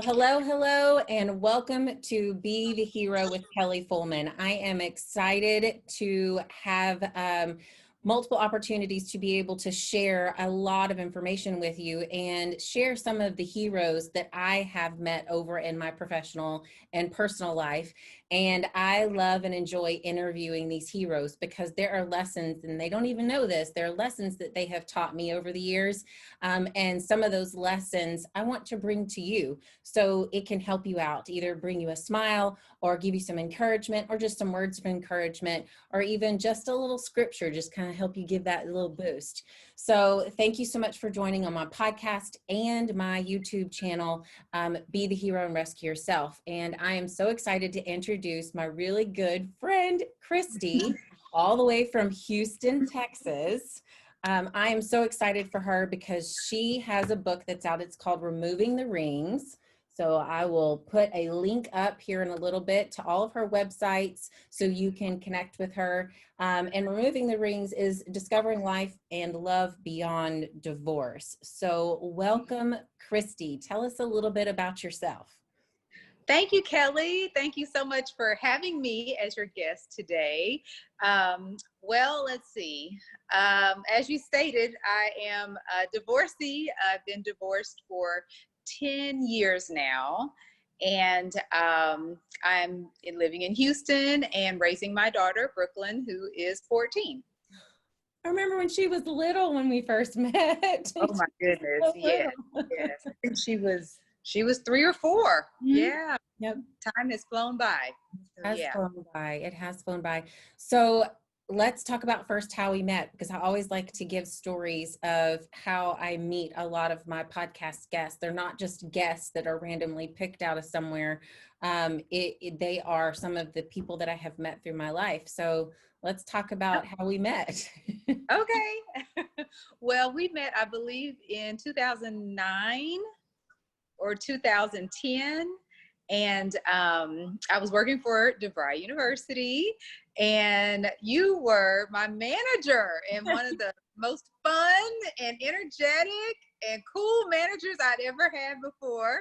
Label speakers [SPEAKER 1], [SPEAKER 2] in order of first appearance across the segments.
[SPEAKER 1] Hello, and welcome to Be the Hero with Kelly Fullman. I am excited to have multiple opportunities to be able to share a lot of information with you and share some of the heroes that I have met over in my professional and personal life. And I love and enjoy interviewing these heroes because there are lessons, and they don't even know this, there are lessons that they have taught me over the years. And some of those lessons I want to bring to you so it can help you out, either bring you a smile or give you some encouragement or just some words of encouragement, or even just a little scripture, just kind of help you give that little boost. So thank you so much for joining on my podcast and my YouTube channel, Be the Hero and Rescue Yourself. And I am so excited to introduce my really good friend, Christy, all the way from Houston, Texas. I am so excited for her because she has a book that's out. It's called Removing the Rings. So I will put a link up here in a little bit to all of her websites so you can connect with her. And Removing the Rings is discovering life and love beyond divorce. So welcome, Christy. Tell us a little bit about yourself.
[SPEAKER 2] Thank you, Kelly. Thank you so much for having me as your guest today. Well, let's see. As you stated, I am a divorcee. I've been divorced for 10 years now. And I'm living in Houston and raising my daughter, Brooklyn, who is 14.
[SPEAKER 1] I remember when she was little when we first met.
[SPEAKER 2] Oh my goodness. So yes. I think she was 3 or 4. Mm-hmm. Yeah.
[SPEAKER 1] Yep.
[SPEAKER 2] Time has flown by.
[SPEAKER 1] It has flown by. So let's talk about first how we met, because I always like to give stories of how I meet a lot of my podcast guests. They're not just guests that are randomly picked out of somewhere. They are some of the people that I have met through my life. So let's talk about how we met.
[SPEAKER 2] Okay. Well, we met, I believe, in 2009 or 2010. And I was working for DeVry University, and you were my manager and one of the most fun and energetic and cool managers I'd ever had before.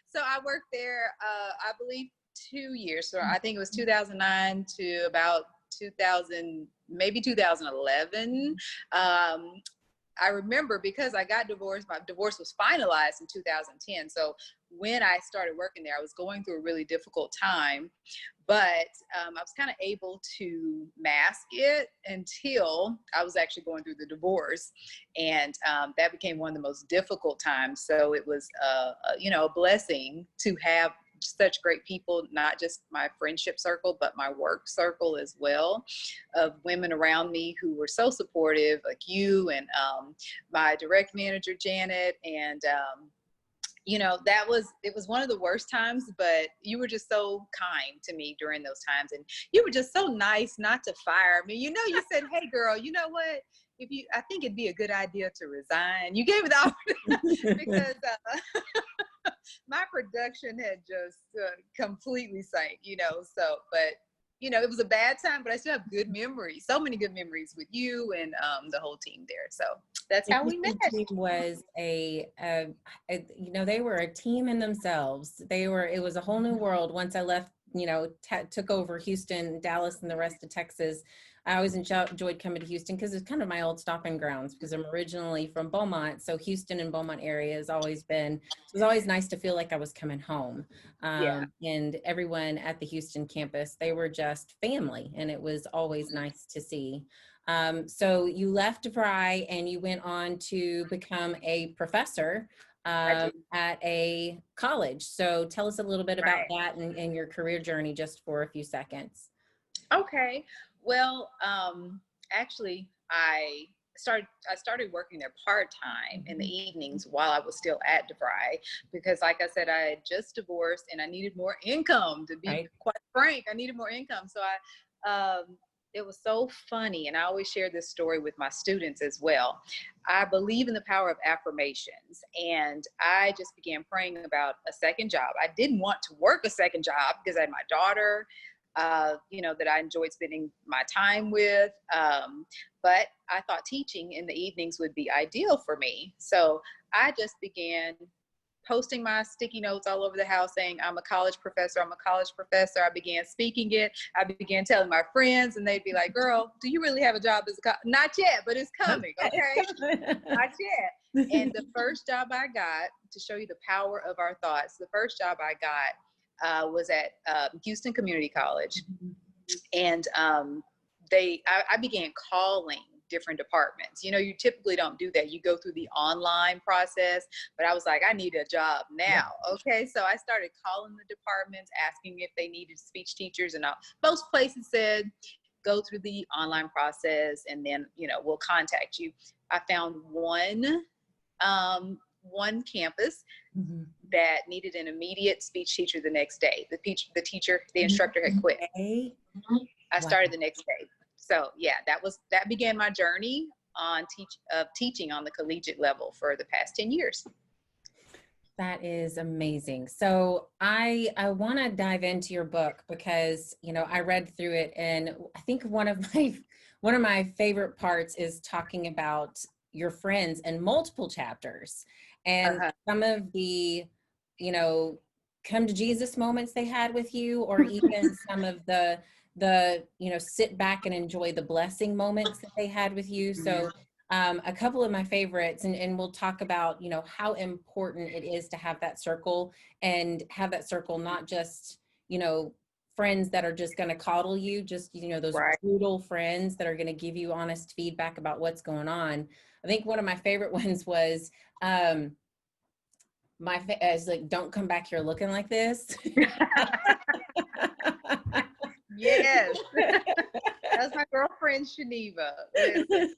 [SPEAKER 2] So I worked there, I believe, 2 years. So I think it was 2009 to about 2000, maybe 2011. I remember because I got divorced, my divorce was finalized in 2010. So when I started working there, I was going through a really difficult time, but I was kind of able to mask it until I was actually going through the divorce. And that became one of the most difficult times. So it was, a blessing to have such great people, not just my friendship circle, but my work circle as well, of women around me who were so supportive, like you and my direct manager, Janet. And, it was one of the worst times, but you were just so kind to me during those times. And you were just so nice not to fire me. You said, hey girl, you know what? I think it'd be a good idea to resign. You gave me the opportunity because my production had just completely sank, but it was a bad time, but I still have good memories, so many good memories with you and the whole team there. So that's how we met.
[SPEAKER 1] The team was they were a team in themselves. It was a whole new world once I left, took over Houston, Dallas, and the rest of Texas. I always enjoyed coming to Houston because it's kind of my old stopping grounds, because I'm originally from Beaumont. So Houston and Beaumont area has always been, it was always nice to feel like I was coming home. And everyone at the Houston campus, they were just family, and it was always nice to see. So you left DeVry and you went on to become a professor at a college. So tell us a little bit about that and your career journey just for a few seconds.
[SPEAKER 2] Okay. Well, actually, I started working there part-time in the evenings while I was still at DeVry, because like I said, I had just divorced and I needed more income, to be quite frank. I needed more income. So it was so funny. And I always share this story with my students as well. I believe in the power of affirmations. And I just began praying about a second job. I didn't want to work a second job because I had my daughter, that I enjoyed spending my time with. But I thought teaching in the evenings would be ideal for me. So I just began posting my sticky notes all over the house saying, I'm a college professor. I'm a college professor. I began speaking it. I began telling my friends, and they'd be like, girl, do you really have a job as not yet, but it's coming. Okay. Not yet. And the first job I got, to show you the power of our thoughts, the first job I got was at Houston Community College. And I began calling different departments. You know, you typically don't do that. You go through the online process, but I was like, I need a job now. Okay. So I started calling the departments, asking if they needed speech teachers, and most places said, go through the online process and then, you know, we'll contact you. I found one campus that needed an immediate speech teacher the next day. The instructor had quit. I started the next day. So yeah, that began my journey on teaching on the collegiate level for the past 10 years.
[SPEAKER 1] That is amazing. So I want to dive into your book because, you know, I read through it, and I think one of my favorite parts is talking about your friends and multiple chapters and some of the, you know, come to Jesus moments they had with you, or even some of the, you know, sit back and enjoy the blessing moments that they had with you. So a couple of my favorites, and we'll talk about, you know, how important it is to have that circle, and have that circle, not just, you know, friends that are just going to coddle you, just, you know, those brutal friends that are going to give you honest feedback about what's going on. I think one of my favorite ones was, is like, don't come back here looking like this.
[SPEAKER 2] Yes. That's my girlfriend, Shaniva. Listen,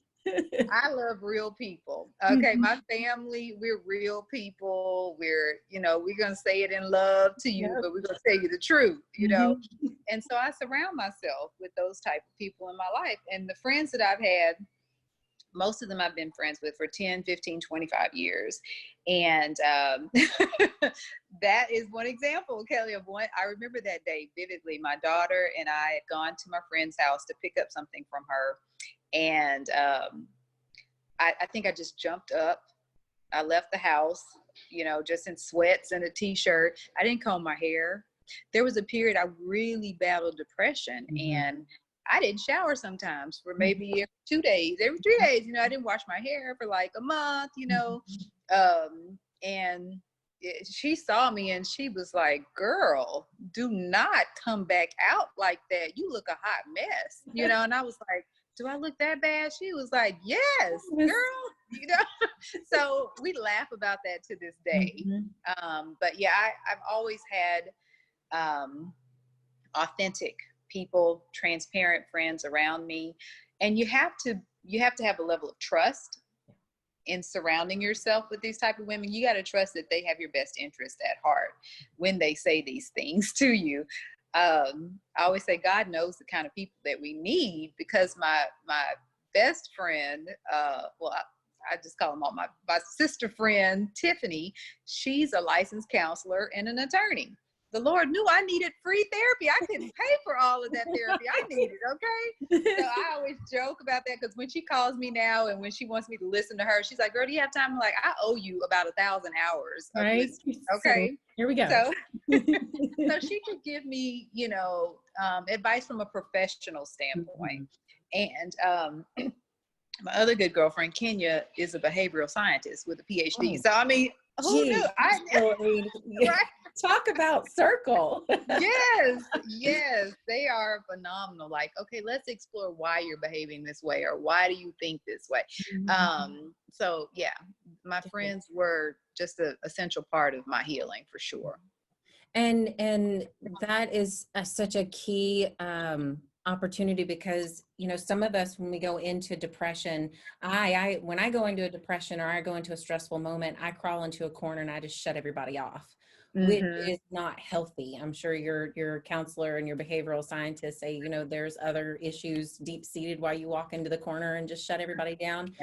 [SPEAKER 2] I love real people. Okay. My family, we're real people. We're going to say it in love to you, but we're going to tell you the truth, you know? And so I surround myself with those type of people in my life. And the friends that I've had, most of them I've been friends with for 10, 15, 25 years. And that is one example, Kelly, of one. I remember that day vividly. My daughter and I had gone to my friend's house to pick up something from her. And I think I just jumped up. I left the house, you know, just in sweats and a t-shirt. I didn't comb my hair. There was a period I really battled depression, and I didn't shower sometimes for maybe every 2 days, every 3 days. You know, I didn't wash my hair for like a month, you know. And she saw me and she was like, girl, do not come back out like that. You look a hot mess, you know. And I was like, do I look that bad? She was like, yes, girl, you know. So we laugh about that to this day. But yeah, I've always had authentic people, transparent friends around me. And you have to have a level of trust in surrounding yourself with these type of women. You got to trust that they have your best interest at heart when they say these things to you. I always say God knows the kind of people that we need, because my best friend, I just call them all my sister friend, Tiffany, she's a licensed counselor and an attorney. The Lord knew I needed free therapy. I couldn't pay for all of that therapy I needed, okay? So I always joke about that, because when she calls me now and when she wants me to listen to her, she's like, girl, do you have time? I'm like, I owe you about 1,000 hours of listening, okay?
[SPEAKER 1] So, here we go.
[SPEAKER 2] So she could give me, you know, advice from a professional standpoint. And my other good girlfriend, Kenya, is a behavioral scientist with a PhD. So, I mean, who knew?
[SPEAKER 1] Right? Talk about circle.
[SPEAKER 2] Yes, they are phenomenal. Like, okay, let's explore why you're behaving this way, or why do you think this way? So yeah, my friends were just an essential part of my healing, for sure.
[SPEAKER 1] And that is such a key opportunity, because, you know, some of us, when we go into depression, when I go into a depression or I go into a stressful moment, I crawl into a corner and I just shut everybody off, which is not healthy. I'm sure your counselor and your behavioral scientist say, you know, there's other issues deep seated why you walk into the corner and just shut everybody down.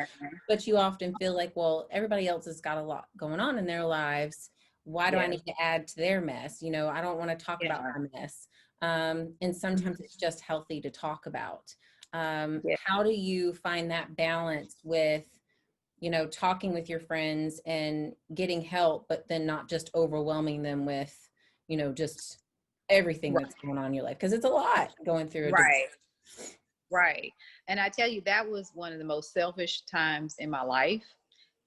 [SPEAKER 1] But you often feel like, well, everybody else has got a lot going on in their lives. Why do I need to add to their mess? You know, I don't want to talk about my mess. And sometimes it's just healthy to talk about. How do you find that balance with talking with your friends and getting help, but then not just overwhelming them with, just everything
[SPEAKER 2] Right.
[SPEAKER 1] that's going on in your life. Because it's a lot going through a divorce.
[SPEAKER 2] Right. Right. And I tell you, that was one of the most selfish times in my life.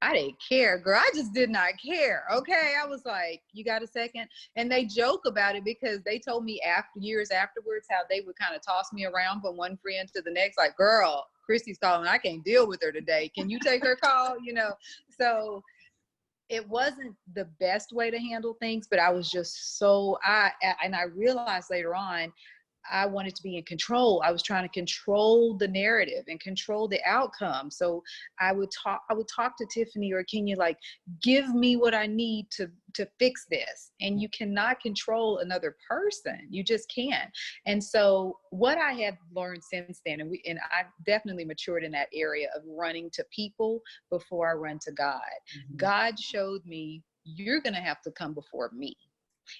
[SPEAKER 2] I didn't care, girl. I just did not care. Okay. I was like, you got a second? And they joke about it because they told me after years afterwards how they would kind of toss me around from one friend to the next, like, girl, Christy's calling. I can't deal with her today. Can you take her call? So it wasn't the best way to handle things, but I was just and I realized later on, I wanted to be in control. I was trying to control the narrative and control the outcome. So I would talk to Tiffany or Kenya, like, give me what I need to fix this. And you cannot control another person. You just can't. And so what I have learned since then, and I've definitely matured in that area of running to people before I run to God.
[SPEAKER 1] Mhm.
[SPEAKER 2] God showed me, you're going to have to come before me.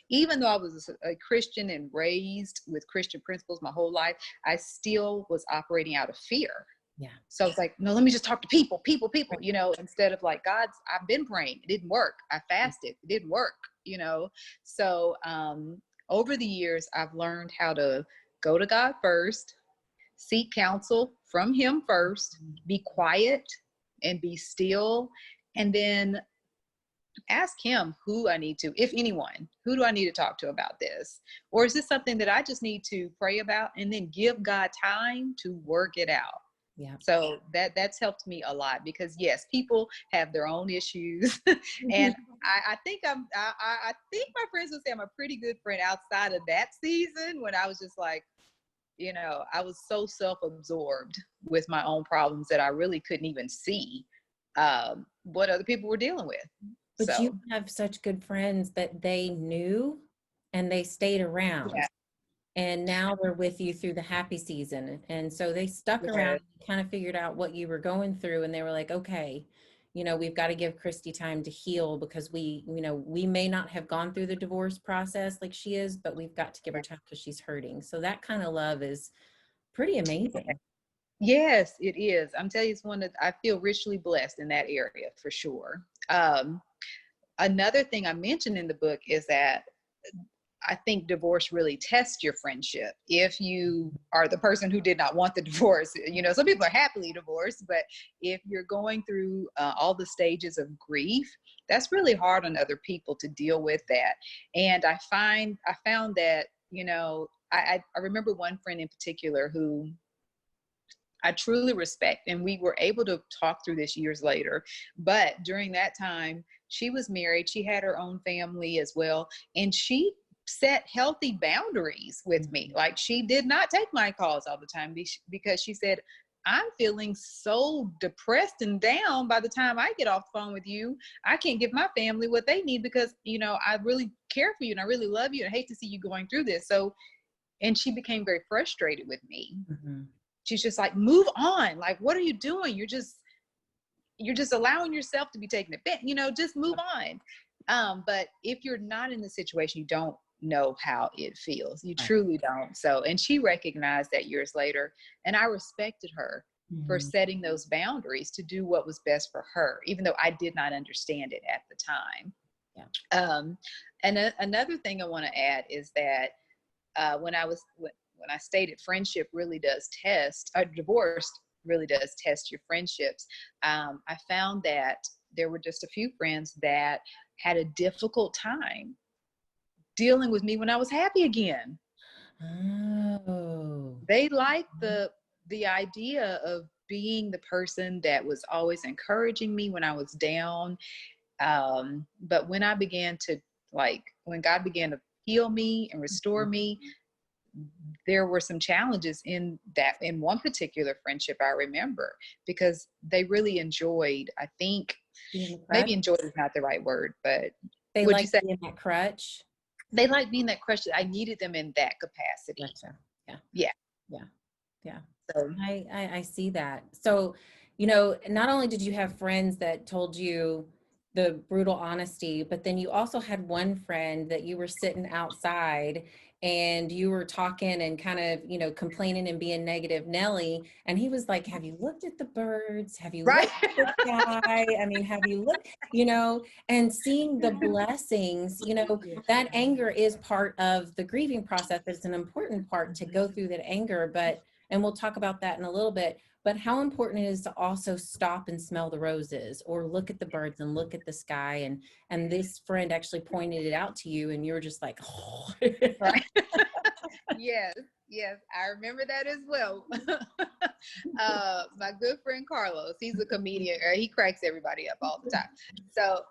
[SPEAKER 2] Even though I was a Christian and raised with Christian principles my whole life, I still was operating out of fear.
[SPEAKER 1] Yeah.
[SPEAKER 2] So it's like, no, let me just talk to people,
[SPEAKER 1] Right.
[SPEAKER 2] instead of like, I've been praying. It didn't work. I fasted. It didn't work. So over the years, I've learned how to go to God first, seek counsel from Him first, be quiet and be still. And then ask Him who I need to, if anyone, who do I need to talk to about this? Or is this something that I just need to pray about and then give God time to work it out?
[SPEAKER 1] Yeah.
[SPEAKER 2] So that's helped me a lot because yes, people have their own issues. And I think I think my friends would say I'm a pretty good friend outside of that season when I was just like, I was so self-absorbed with my own problems that I really couldn't even see what other people were dealing with.
[SPEAKER 1] But you
[SPEAKER 2] So
[SPEAKER 1] have such good friends that they knew and they stayed around.
[SPEAKER 2] yeah.
[SPEAKER 1] And now they're with you through the happy season. And so they stuck around,
[SPEAKER 2] Yeah.
[SPEAKER 1] kind of figured out what you were going through. And they were like, okay, we've got to give Christy time to heal because we may not have gone through the divorce process like she is, but we've got to give her time because she's hurting. So that kind of love is pretty amazing.
[SPEAKER 2] Yes, it is. I'm telling you, it's one that I feel richly blessed in that area for sure. Another thing I mentioned in the book is that I think divorce really tests your friendship. If you are the person who did not want the divorce, some people are happily divorced, but if you're going through all the stages of grief, that's really hard on other people to deal with that. And I found that, I remember one friend in particular who I truly respect, and we were able to talk through this years later. But during that time, she was married. She had her own family as well. And she set healthy boundaries with me. Like, she did not take my calls all the time because she said, I'm feeling so depressed and down by the time I get off the phone with you. I can't give my family what they need because, I really care for you and I really love you and I hate to see you going through this. So, and she became very frustrated with me.
[SPEAKER 1] Mhm.
[SPEAKER 2] She's just like, move on. Like, what are you doing? You're just allowing yourself to be taken advantage, just move on. But if you're not in the situation, you don't know how it feels. You
[SPEAKER 1] Right.
[SPEAKER 2] truly don't. So, and she recognized that years later, and I respected her for
[SPEAKER 1] Mhm.
[SPEAKER 2] setting those boundaries to do what was best for her, even though I did not understand it at the time.
[SPEAKER 1] Yeah.
[SPEAKER 2] And another thing I want to add is that when I stated friendship really does test, or divorce really does test your friendships, I found that there were just a few friends that had a difficult time dealing with me when I was happy again.
[SPEAKER 1] Oh.
[SPEAKER 2] They liked the idea of being the person that was always encouraging me when I was down. But when I began to when God began to heal me and restore me, there were some challenges in one particular friendship I remember because they really enjoyed, I think
[SPEAKER 1] Being the crutch.
[SPEAKER 2] maybe enjoyed is not the right word, but
[SPEAKER 1] They
[SPEAKER 2] would you
[SPEAKER 1] like
[SPEAKER 2] say
[SPEAKER 1] being that crutch.
[SPEAKER 2] they liked being that crush? I needed them in that capacity.
[SPEAKER 1] Gotcha. Yeah.
[SPEAKER 2] Yeah.
[SPEAKER 1] Yeah. Yeah.
[SPEAKER 2] So
[SPEAKER 1] I see that. So, not only did you have friends that told you the brutal honesty, but then you also had one friend that you were sitting outside and you were talking and kind of, complaining and being negative Nelly. And he was like, have you looked at the birds? Have you
[SPEAKER 2] Right.
[SPEAKER 1] looked at the sky? I mean, have you looked, and seeing the blessings, that anger is part of the grieving process. It's an important part to go through that anger, and we'll talk about that in a little bit. But how important it is to also stop and smell the roses, or look at the birds and look at the sky. And this friend actually pointed it out to you, and you were just like, oh.
[SPEAKER 2] Right. Yes, yes, I remember that as well. My good friend Carlos, he's a comedian. He cracks everybody up all the time. So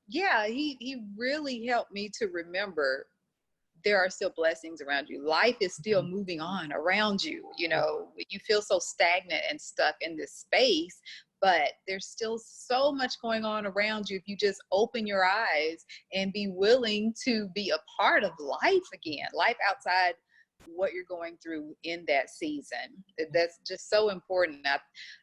[SPEAKER 2] yeah, he really helped me to remember there are still blessings around you. Life is still moving on around you. You feel so stagnant and stuck in this space, but there's still so much going on around you if you just open your eyes and be willing to be a part of life again, life outside what you're going through in that season. That's just so important.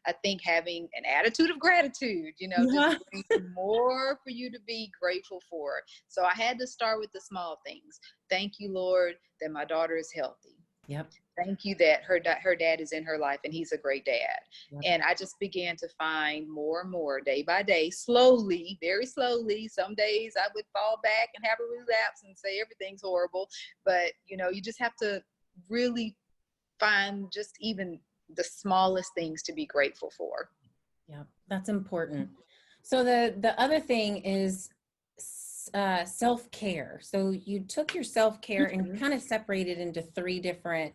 [SPEAKER 2] I think having an attitude of gratitude,
[SPEAKER 1] Yeah.
[SPEAKER 2] just brings more for you to be grateful for. So I had to start with the small things. Thank you, Lord, that my daughter is healthy.
[SPEAKER 1] Yep.
[SPEAKER 2] Thank you that her dad is in her life and he's a great dad.
[SPEAKER 1] Yep.
[SPEAKER 2] And I just began to find more and more day by day, slowly, very slowly. Some days I would fall back and have a relapse and say everything's horrible. But, you just have to really find just even the smallest things to be grateful for.
[SPEAKER 1] Yeah, that's important. So the other thing is self-care. So you took your self-care and you kind of separated into three different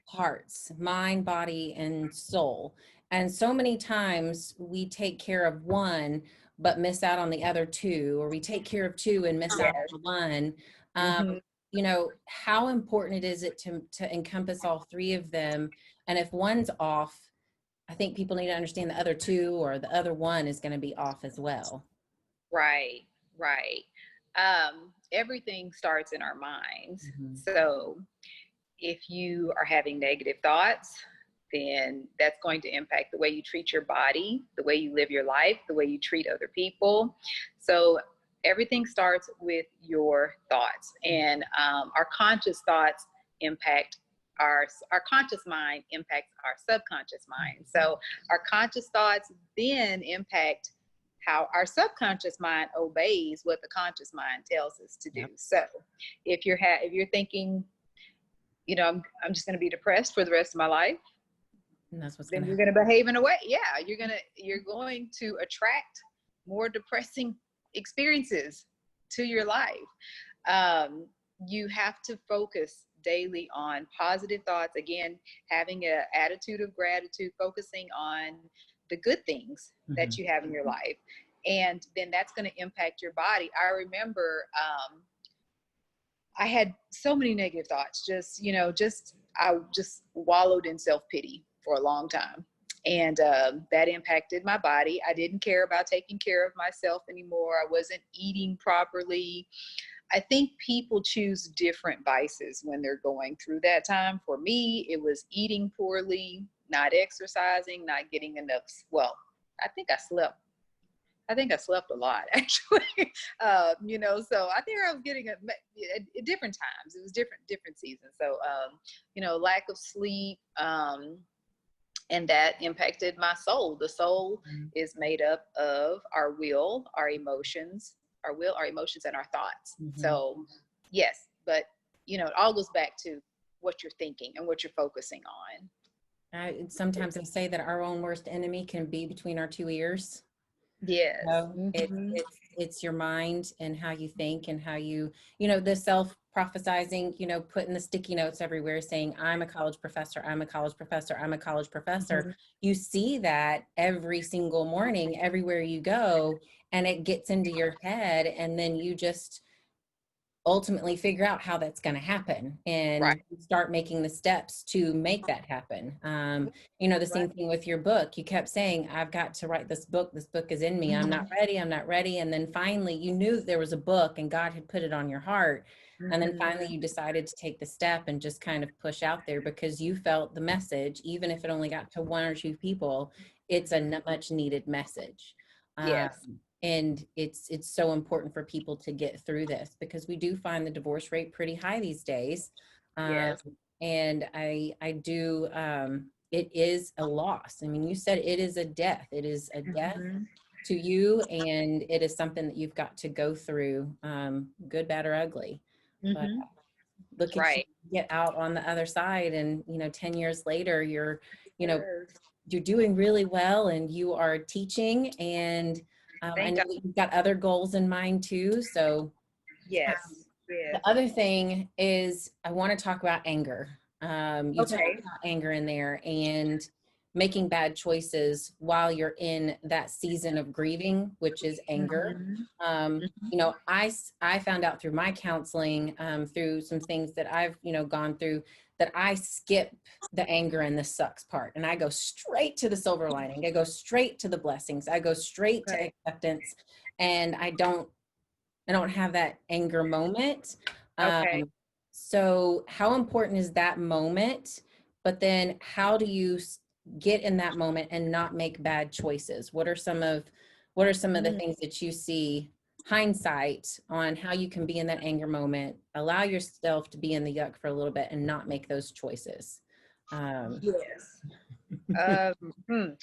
[SPEAKER 1] parts: mind, body, and soul. And so many times we take care of one but miss out on the other two, or we take care of two and miss out
[SPEAKER 2] Yes.
[SPEAKER 1] on one.
[SPEAKER 2] Mm-hmm.
[SPEAKER 1] How important is it to encompass all three of them? And if one's off, I think people need to understand the other two or the other one is going to be off as well.
[SPEAKER 2] Right, right. Everything starts in our minds.
[SPEAKER 1] Mm-hmm.
[SPEAKER 2] So if you are having negative thoughts, then that's going to impact the way you treat your body, the way you live your life, the way you treat other people. So everything starts with your thoughts, and our conscious thoughts impact our conscious mind impacts our subconscious mind. So our conscious thoughts then impact how our subconscious mind obeys what the conscious mind tells us to do.
[SPEAKER 1] Yep.
[SPEAKER 2] So if you're thinking, I'm just going to be depressed for the rest of my life,
[SPEAKER 1] And that's what's
[SPEAKER 2] then
[SPEAKER 1] going to
[SPEAKER 2] you're
[SPEAKER 1] happen.
[SPEAKER 2] going to behave in a way. Yeah, you're going to attract more depressing experiences to your life. You have to focus daily on positive thoughts. Again, having an attitude of gratitude, focusing on the good things that you have in your life. And then that's going to impact your body. I remember I had so many negative thoughts, I just wallowed in self-pity for a long time. And that impacted my body. I didn't care about taking care of myself anymore. I wasn't eating properly. I think people choose different vices when they're going through that time. For me, it was eating poorly, not exercising, not getting enough. Well, I think I slept a lot, actually. So I think I was getting at different times. It was different seasons. So, lack of sleep, and that impacted my soul. The soul is made up of our will, our emotions, and our thoughts. So, yes, but it all goes back to what you're thinking and what you're focusing on.
[SPEAKER 1] Sometimes I say that our own worst enemy can be between our two ears.
[SPEAKER 2] Yes.
[SPEAKER 1] It's your mind and how you think and how the self-prophesizing, putting the sticky notes everywhere saying, I'm a college professor, I'm a college professor, I'm a college professor. You see that every single morning, everywhere you go, and it gets into your head, and then you just ultimately figure out how that's going to happen and
[SPEAKER 2] Right.
[SPEAKER 1] start making the steps to make that happen. The same thing with your book. You kept saying, I've got to write this book. This book is in me. I'm not ready. I'm not ready. And then finally you knew there was a book and God had put it on your heart. And then finally you decided to take the step and just kind of push out there because you felt the message, even if it only got to one or two people, it's a much needed message.
[SPEAKER 2] Yes.
[SPEAKER 1] and it's so important for people to get through this, because we do find the divorce rate pretty high these days. Um,
[SPEAKER 2] Yes.
[SPEAKER 1] and I do, it is a loss. I mean, you said it is a death. It is a death
[SPEAKER 2] Mhm.
[SPEAKER 1] to you, and it is something that you've got to go through, good, bad, or ugly. But
[SPEAKER 2] Mhm.
[SPEAKER 1] look at you
[SPEAKER 2] Right.
[SPEAKER 1] get out on the other side, and 10 years later, you know,
[SPEAKER 2] Yes.
[SPEAKER 1] you're doing really well, and you are teaching, and I
[SPEAKER 2] Thank
[SPEAKER 1] know
[SPEAKER 2] God.
[SPEAKER 1] that you've got other goals in mind too. So
[SPEAKER 2] Yes.
[SPEAKER 1] the
[SPEAKER 2] Yes.
[SPEAKER 1] other thing is, I want to talk about anger. You talked
[SPEAKER 2] Okay.
[SPEAKER 1] about anger in there, and making bad choices while you're in that season of grieving, which is anger.
[SPEAKER 2] Mhm.
[SPEAKER 1] Um,
[SPEAKER 2] Mhm.
[SPEAKER 1] I found out through my counseling, through some things that I've, gone through, that I skip the anger and the sucks part, and I go straight to the silver lining. I go straight to the blessings. I go straight to
[SPEAKER 2] Okay.
[SPEAKER 1] acceptance, and I don't have that anger moment.
[SPEAKER 2] Okay.
[SPEAKER 1] So how important is that moment? But then how do you get in that moment and not make bad choices? What are some of the
[SPEAKER 2] Mm.
[SPEAKER 1] things that you see hindsight on how you can be in that anger moment, allow yourself to be in the yuck for a little bit and not make those choices? Um,
[SPEAKER 2] Yes. Hmm.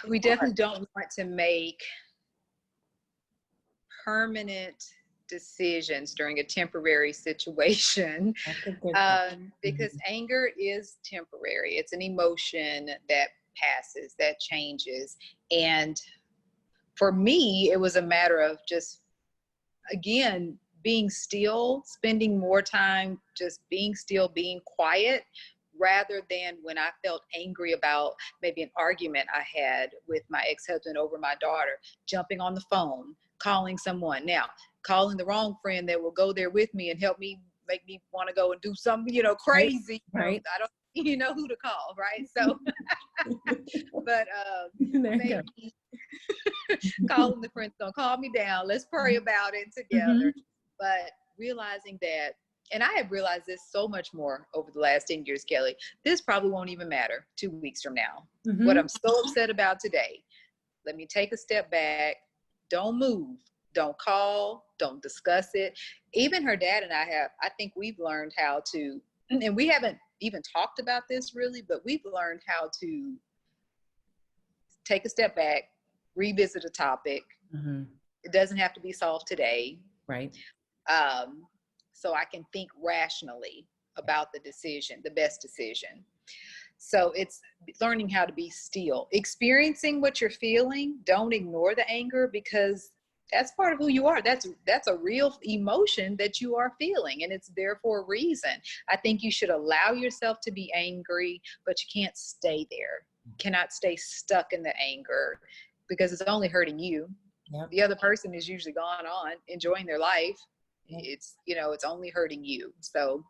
[SPEAKER 2] We definitely don't want to make permanent decisions during a temporary situation,
[SPEAKER 1] that's a good thing.
[SPEAKER 2] because anger is temporary. It's an emotion that passes, that changes. And for me, it was a matter of just, again, being still, spending more time just being still, being quiet, rather than when I felt angry about maybe an argument I had with my ex-husband over my daughter, jumping on the phone, calling someone. Now, calling the wrong friend that will go there with me and help me, make me want to go and do something,
[SPEAKER 1] Right,
[SPEAKER 2] crazy.
[SPEAKER 1] right.
[SPEAKER 2] I don't, who to call, right? So, but
[SPEAKER 1] There you go.
[SPEAKER 2] maybe calling the friends, don't call me down. Let's pray about it together.
[SPEAKER 1] Mhm.
[SPEAKER 2] But realizing that, and I have realized this so much more over the last 10 years, Kelly, this probably won't even matter 2 weeks from now. What
[SPEAKER 1] Mhm.
[SPEAKER 2] I'm so upset about today, let me take a step back. Don't move. Don't call. Don't discuss it. Even her dad and I think we've learned how to, and we haven't even talked about this really, but we've learned how to take a step back, revisit a topic.
[SPEAKER 1] Mhm.
[SPEAKER 2] It doesn't have to be solved today.
[SPEAKER 1] Right.
[SPEAKER 2] um, so I can think rationally about the decision, the best decision. So it's learning how to be still, experiencing what you're feeling. Don't ignore the anger, because that's part of who you are. That's a real emotion that you are feeling, and it's there for a reason. I think you should allow yourself to be angry, but you can't stay there. You cannot stay stuck in the anger, because it's only hurting you.
[SPEAKER 1] Yep.
[SPEAKER 2] The other person is usually gone on enjoying their life.
[SPEAKER 1] Yep.
[SPEAKER 2] It's only hurting you. So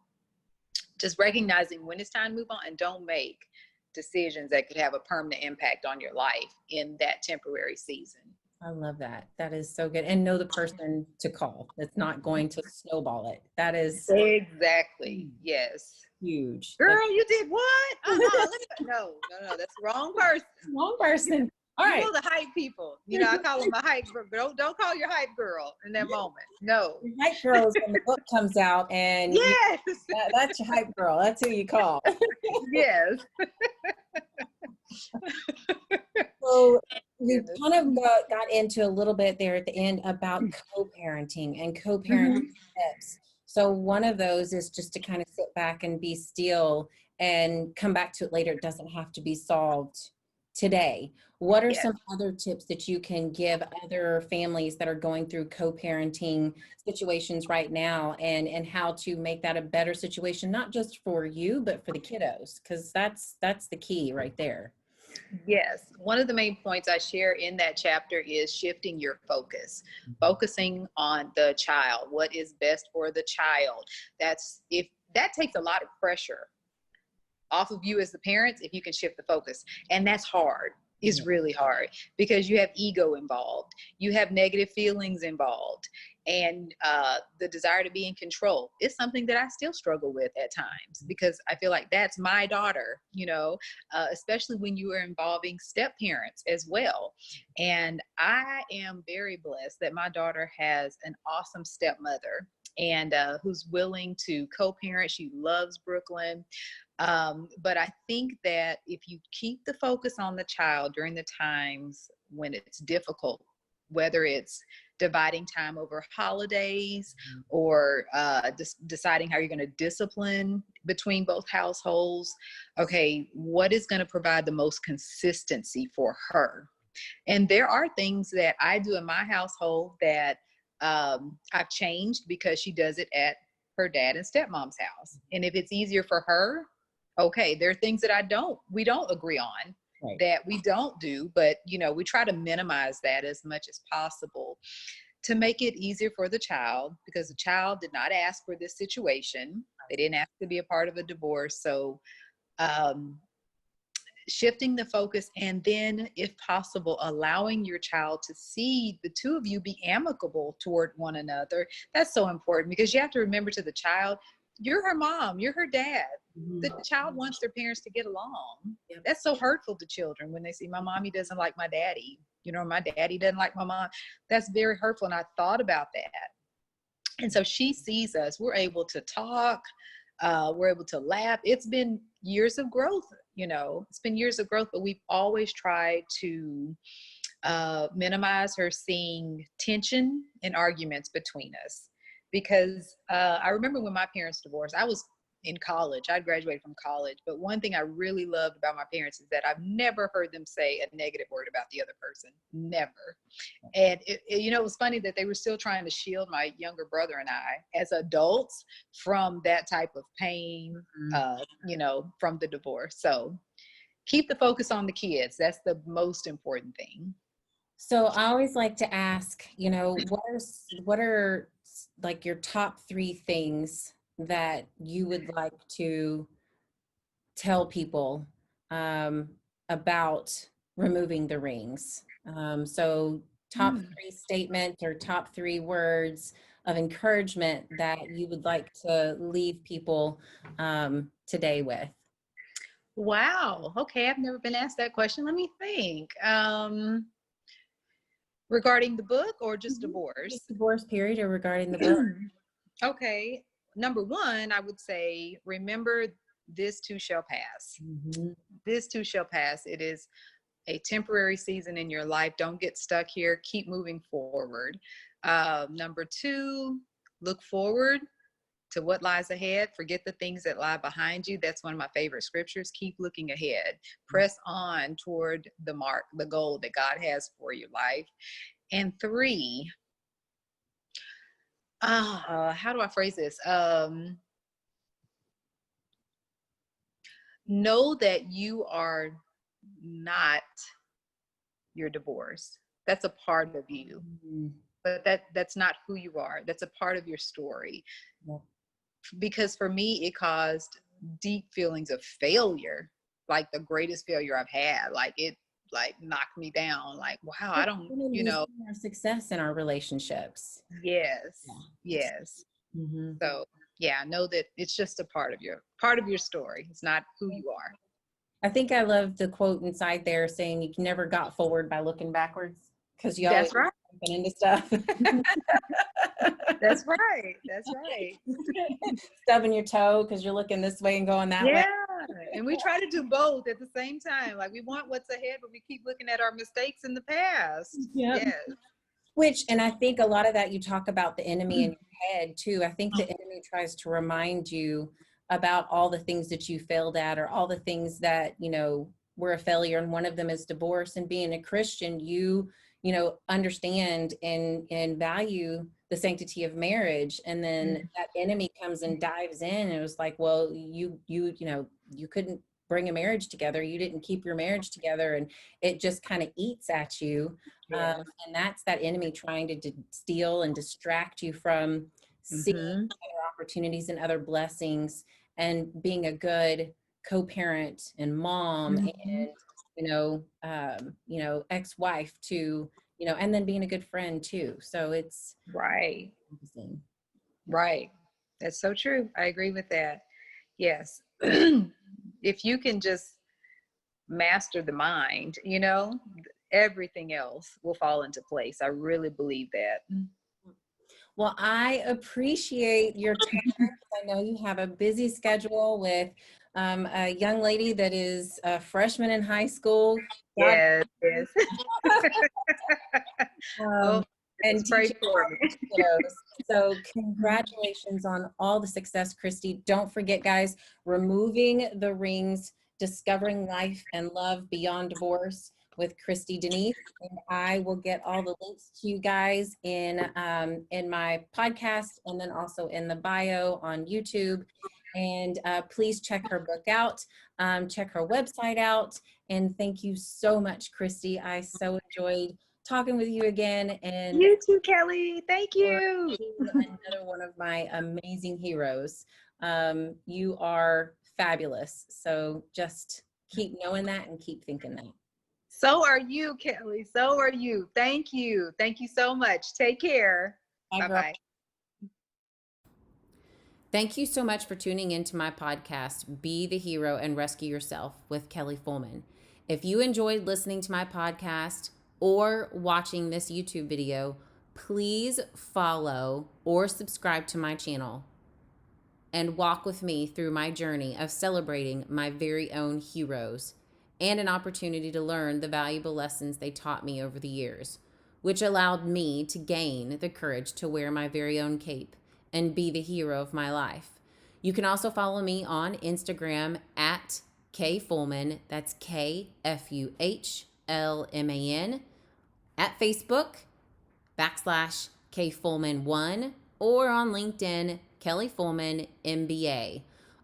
[SPEAKER 2] just recognizing when it's time to move on, and don't make decisions that could have a permanent impact on your life in that temporary season.
[SPEAKER 1] I love that. That is so good. And know the person to call. That's not going to snowball it. That is
[SPEAKER 2] Exactly. Yes.
[SPEAKER 1] huge. That's
[SPEAKER 2] Girl, you did what? No, that's the wrong person.
[SPEAKER 1] one person. All
[SPEAKER 2] You
[SPEAKER 1] right.
[SPEAKER 2] know, the hype people. I call them a hype girl. Don't call your hype girl in that moment. No.
[SPEAKER 1] Your hype girl is when the book comes out, and
[SPEAKER 2] Yes.
[SPEAKER 1] that's your hype girl. That's who you call.
[SPEAKER 2] Yes.
[SPEAKER 1] So we
[SPEAKER 2] Goodness.
[SPEAKER 1] kind of got into a little bit there at the end about co-parenting and co-parenting
[SPEAKER 2] Mhm.
[SPEAKER 1] tips. So one of those is just to kind of sit back and be still and come back to it later. It doesn't have to be solved today. What are
[SPEAKER 2] Yes.
[SPEAKER 1] some other tips that you can give other families that are going through co-parenting situations right now, and how to make that a better situation, not just for you, but for the kiddos? Because that's the key right there.
[SPEAKER 2] Yes. One of the main points I share in that chapter is shifting your focus, focusing on the child, what is best for the child. If that takes a lot of pressure off of you as the parents, if you can shift the focus. And that's hard. is really hard because you have ego involved, you have negative feelings involved, and the desire to be in control is something that I still struggle with at times because I feel like that's my daughter, especially when you are involving step parents as well. And I am very blessed that my daughter has an awesome stepmother and who's willing to co-parent. She loves Brooklyn. But I think that if you keep the focus on the child during the times when it's difficult, whether it's dividing time over holidays or deciding how you're going to discipline between both households, okay, what is going to provide the most consistency for her? And there are things that I do in my household that I've changed because she does it at her dad and stepmom's house. And if it's easier for her, okay, there are things that we don't agree on, right, that we don't do, but we try to minimize that as much as possible to make it easier for the child, because the child did not ask for this situation. They didn't ask to be a part of a divorce. So shifting the focus, and then if possible allowing your child to see the two of you be amicable toward one another. That's so important, because you have to remember, to the child, you're her mom, you're her dad. The child wants their parents to get along. That's so hurtful to children when they see, my mommy doesn't like my daddy, my daddy doesn't like my mom. That's very hurtful. And I thought about that. And so she sees us, we're able to talk, we're able to laugh. It's been years of growth, but we've always tried to minimize her seeing tension and arguments between us. Because I remember when my parents divorced, I was in college. I'd graduated from college. But one thing I really loved about my parents is that I've never heard them say a negative word about the other person. Never. And it was funny that they were still trying to shield my younger brother and I as adults from that type of pain, from the divorce. So keep the focus on the kids. That's the most important thing.
[SPEAKER 1] So I always like to ask, what are like your top 3 things that you would like to tell people about removing the rings? So top 3 statements or top 3 words of encouragement that you would like to leave people today with.
[SPEAKER 2] Wow. Okay. I've never been asked that question. Let me think. Regarding the book or just divorce?
[SPEAKER 1] Just divorce, period, or regarding the book?
[SPEAKER 2] Okay. Number 1, I would say, remember, this too shall pass. This too shall pass. It is a temporary season in your life. Don't get stuck here. Keep moving forward. Number 2, look forward to what lies ahead. Forget the things that lie behind you. That's one of my favorite scriptures. Keep looking ahead. Press on toward the mark, the goal that God has for your life. And 3, how do I phrase this? Know that you are not your divorce. That's a part of you, but that's not who you are. That's a part of your story. Because for me, it caused deep feelings of failure, like the greatest failure I've had. Like it knocked me down. Like, wow, I don't,
[SPEAKER 1] our success in our relationships.
[SPEAKER 2] Yes. So yeah, know that it's just a part of your story. It's not who you are.
[SPEAKER 1] I think I love the quote inside there saying you never got forward by looking backwards, because you
[SPEAKER 2] always right.
[SPEAKER 1] Into stuff.
[SPEAKER 2] That's right.
[SPEAKER 1] Stubbing your toe because you're looking this way and going that way.
[SPEAKER 2] Yeah. And we try to do both at the same time. Like, we want what's ahead, but we keep looking at our mistakes in the past. Yes.
[SPEAKER 1] And I think a lot of that, you talk about the enemy in your head too. I think the enemy tries to remind you about all the things that you failed at, or all the things that, were a failure. And one of them is divorce. And being a Christian, you understand and value the sanctity of marriage. And then that enemy comes and dives in, and it was like, well, you couldn't bring a marriage together. You didn't keep your marriage together. And it just kind of eats at you. And that's that enemy trying to steal and distract you from seeing other opportunities and other blessings, and being a good co-parent and mom and ex-wife to, and then being a good friend too. So it's
[SPEAKER 2] Right.
[SPEAKER 1] amazing.
[SPEAKER 2] Right. That's so true. I agree with that. Yes. If you can just master the mind, everything else will fall into place. I really believe that.
[SPEAKER 1] Well, I appreciate your time. I know you have a busy schedule with a young lady that is a freshman in high school. God,
[SPEAKER 2] Yes, yes.
[SPEAKER 1] um,
[SPEAKER 2] Oh,
[SPEAKER 1] and
[SPEAKER 2] just pray
[SPEAKER 1] teaching
[SPEAKER 2] for
[SPEAKER 1] all
[SPEAKER 2] me.
[SPEAKER 1] the kiddos. So congratulations on all the success, Christy. Don't forget, guys, removing the rings, discovering life and love beyond divorce with Christy Denise. And I will get all the links to you guys in my podcast and then also in the bio on YouTube. And please check her book out, check her website out. And thank you so much, Christy. I so enjoyed talking with you again, and
[SPEAKER 2] You too, Kelly. Thank
[SPEAKER 1] for
[SPEAKER 2] you.
[SPEAKER 1] being another one of my amazing heroes. You are fabulous. So just keep knowing that and keep thinking that.
[SPEAKER 2] So are you, Kelly. So are you. Thank you. Thank you so much. Take care.
[SPEAKER 1] Bye,
[SPEAKER 2] Bye
[SPEAKER 1] girl.
[SPEAKER 2] bye.
[SPEAKER 1] Thank you so much for tuning into my podcast, Be the Hero and Rescue Yourself with Kelly Fullman. If you enjoyed listening to my podcast or watching this YouTube video, please follow or subscribe to my channel and walk with me through my journey of celebrating my very own heroes and an opportunity to learn the valuable lessons they taught me over the years, which allowed me to gain the courage to wear my very own cape and be the hero of my life. You can also follow me on Instagram at K Fullman, that's KFUHLMAN, at Facebook /K Fullman1, or on LinkedIn, Kelly Fullman MBA.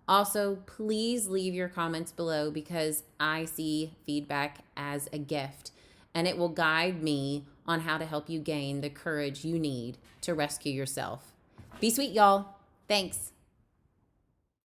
[SPEAKER 1] Also, please leave your comments below because I see feedback as a gift and it will guide me on how to help you gain the courage you need to rescue yourself. Be sweet, y'all. Thanks.